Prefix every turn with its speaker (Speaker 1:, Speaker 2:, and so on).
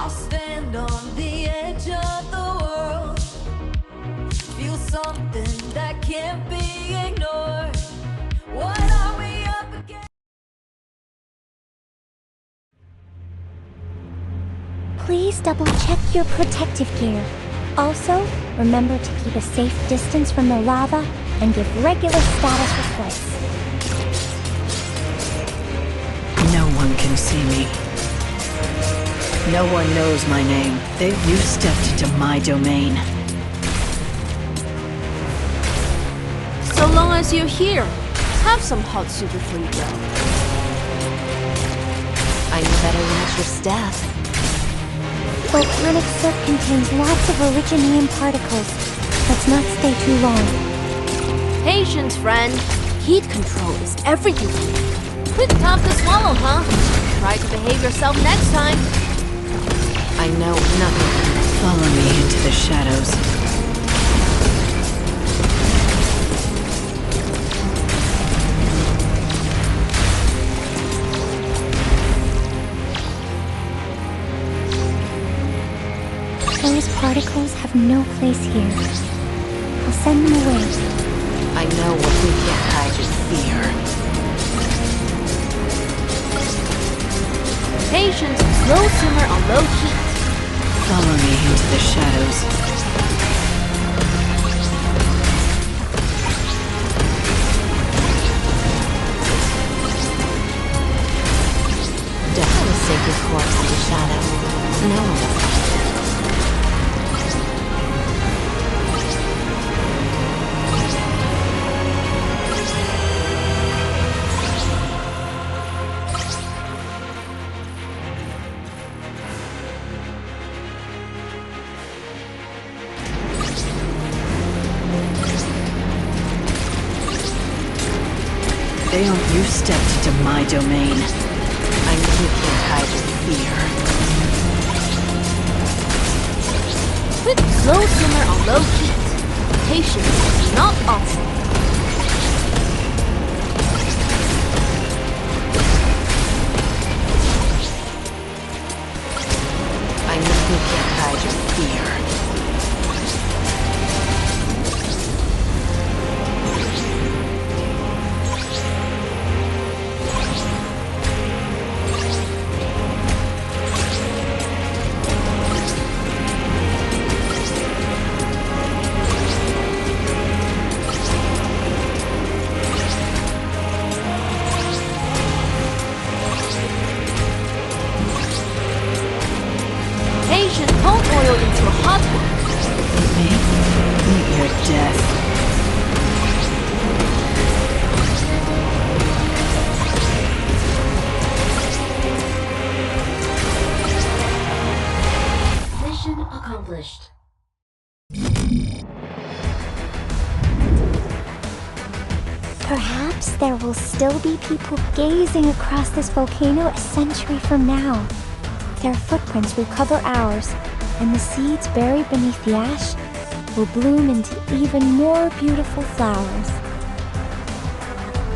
Speaker 1: I'll stand on the edge of the world, feel something that can't be ignored. What are we up against?
Speaker 2: Please double-check your protective gear. Also, remember to keep a safe distance from the lava and give regular status reports.
Speaker 3: No one can see me. No one knows my name. You stepped into my domain.
Speaker 4: So long as you're here, have some hot soup before you go.
Speaker 5: I better watch your step.
Speaker 2: Volcanic soot contains lots of originium particles. Let's not stay too long.
Speaker 4: Patience, friend. Heat control is everything to me. Quick tough to swallow, huh? Try to behave yourself next time.
Speaker 5: I know nothing.
Speaker 3: Follow me into the shadows.
Speaker 2: Those particles have no place here. I'll send them away.
Speaker 5: I know what we can't hide is fear.
Speaker 4: Patience, low simmer on low heat.
Speaker 3: Follow me into the shadows.
Speaker 5: Definitely sink your corpse into shadow. No one will find it.
Speaker 3: You stepped into my domain.
Speaker 5: I know you can't hide your fear.
Speaker 4: Quick, slow simmer on low heat. Patience is not optional.
Speaker 5: I know you can't hide your fear.
Speaker 4: Patience, don't oil into a hot one.
Speaker 3: Meet your death.
Speaker 4: Mission accomplished.
Speaker 2: Perhaps there will still be people gazing across this volcano a century from now. Their footprints will cover ours, and the seeds buried beneath the ash will bloom into even more beautiful flowers.